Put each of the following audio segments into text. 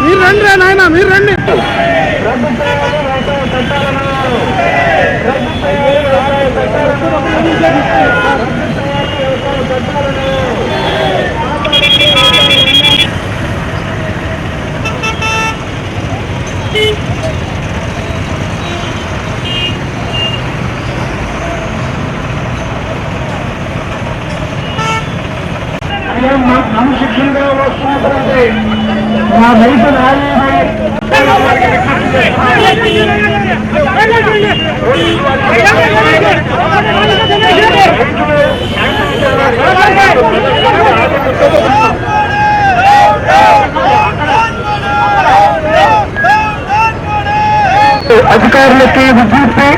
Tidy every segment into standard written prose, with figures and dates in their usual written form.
మీరు రండి రా నాయన, మీరు రండి. క్రమశిక్షణగా వస్తున్నటువంటి మా రైతు అధికారులకి విజ్ఞప్తి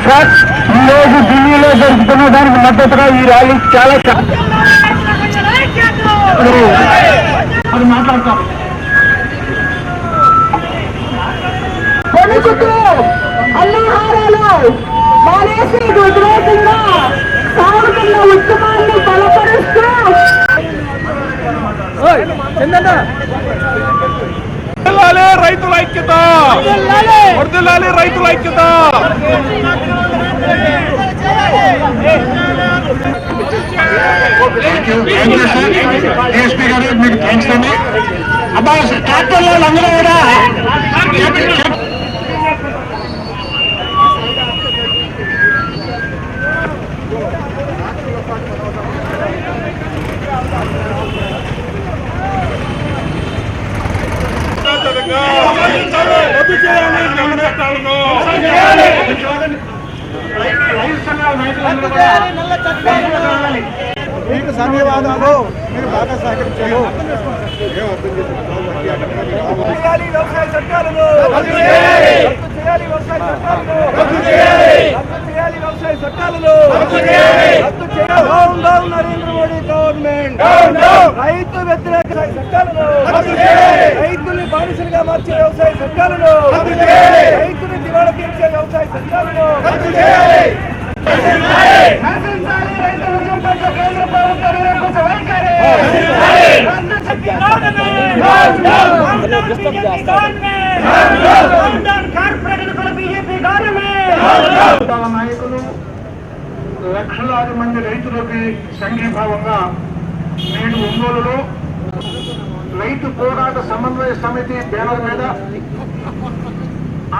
సార్, ఈరోజు ఢిల్లీలో జరుగుతున్న దానికి మద్దతుగా ఈ ర్యాలీ చాలా అది మాట్లాడతారు. అల్లహారాలు మానేసి వ్యతిరేకంగా సాగుతున్న ఉద్యమాన్ని బలపరుస్తూ రైతుల ఐక్యత, వర్ధిల్లాలి రైతుల ఐక్యత. డిఎస్పీ గారు మీకు థ్యాంక్స్ అండి. అబ్బా ట్రాక్టర్లో అందరూ కూడా మీకు ధన్యవాదాలు, మీరు బాగా సహకరించారు. వ్యవసాయ చట్టాలను రద్దు చేయాలి, వ్యవసాయ చట్టాలను రద్దు చేయాలి, వ్యవసాయ చట్టాలను రద్దు చేయాలి. Down down Narendra Modi government, రైతు వ్యతిరేక చట్టాలను రద్దు చేయాలి, రైతుల్ని బానిసలుగా మార్చే వ్యవసాయ చట్టాలను రద్దు చేయాలి, రైతుని దివాళా తీర్చే వ్యవసాయ చట్టాలను రద్దు చేయాలి. నాయకులు లక్షలాది మంది రైతులకి సంఘీభావంగా నేడు ఒంగోలులో రైతు పోరాట సమన్వయ సమితి బ్యానర్ మీద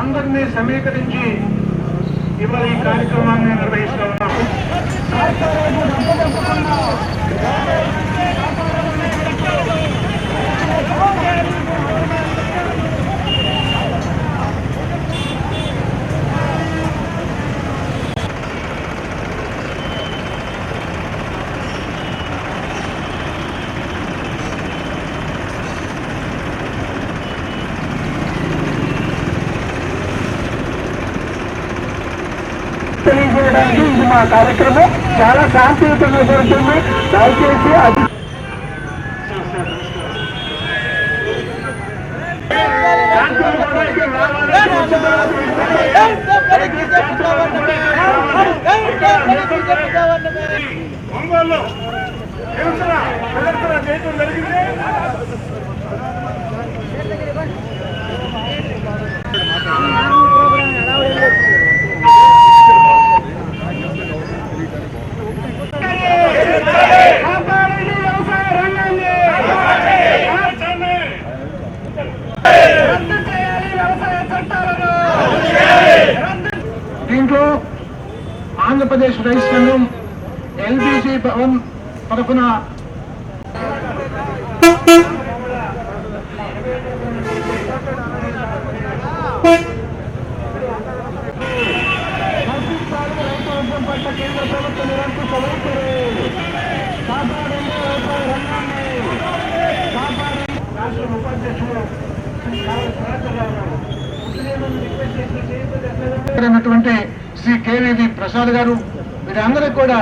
అందరినీ సమీకరించి ఇవాళ ఈ కార్యక్రమాన్ని నిర్వహిస్తూ ఉన్నాము. తెలియజేయడానికి ఇది మా కార్యక్రమం చాలా శాంతియుతంగా జరుగుతుంది. దయచేసి అది ఒంగోలులో ప్రదర్శన చేయడం జరిగింది. దీంట్లో ఆంధ్రప్రదేశ్ రైతు సంఘం ఎల్బీసీ భవన్ తరఫున కేంద్ర ప్రభుత్వ నిరంకుశ వైఖరి రాష్ట్ర ఉపాధ్యక్షుడు శ్రీ కేవీవి ప్రసాద్ గారు, వీరందరూ కూడా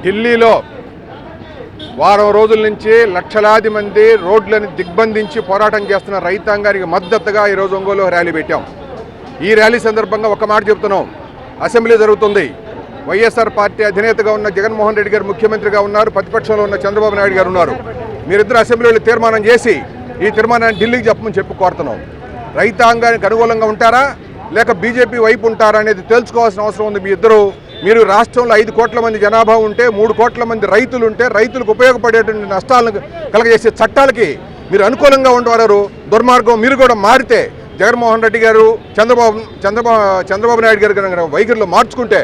ఢిల్లీలో వారం రోజుల నుంచి లక్షలాది మంది రోడ్లను దిగ్బంధించి పోరాటం చేస్తున్న రైతాంగానికి మద్దతుగా ఈరోజు ఒంగోలులో ర్యాలీ పెట్టాం. ఈ ర్యాలీ సందర్భంగా ఒక మాట చెప్తున్నాం. అసెంబ్లీ జరుగుతుంది. వైఎస్ఆర్ పార్టీ అధినేతగా ఉన్న జగన్మోహన్ రెడ్డి గారు ముఖ్యమంత్రిగా ఉన్నారు, ప్రతిపక్షంలో ఉన్న చంద్రబాబు నాయుడు గారు ఉన్నారు. మీరిద్దరు అసెంబ్లీలో తీర్మానం చేసి ఈ తీర్మానాన్ని ఢిల్లీకి చెప్పి కోరుతున్నాం. రైతాంగానికి అనుకూలంగా ఉంటారా లేక బీజేపీ వైపు ఉంటారా అనేది తెలుసుకోవాల్సిన అవసరం ఉంది. మీరు రాష్ట్రంలో 5 కోట్ల మంది జనాభా ఉంటే 3 కోట్ల మంది రైతులు ఉంటే రైతులకు ఉపయోగపడేటువంటి నష్టాలను కలగజేసే చట్టాలకి మీరు అనుకూలంగా ఉండేవారు. దుర్మార్గం మీరు కూడా మారితే జగన్మోహన్ రెడ్డి గారు చంద్రబాబు నాయుడు గారు వైఖరిలో మార్చుకుంటే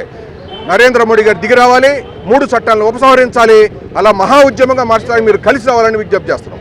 నరేంద్ర మోడీ గారు దిగి రావాలి, 3 చట్టాలను ఉపసంహరించాలి. అలా మహా ఉద్యమంగా మార్చడానికి మీరు కలిసి రావాలని విజ్ఞప్తి చేస్తున్నాం.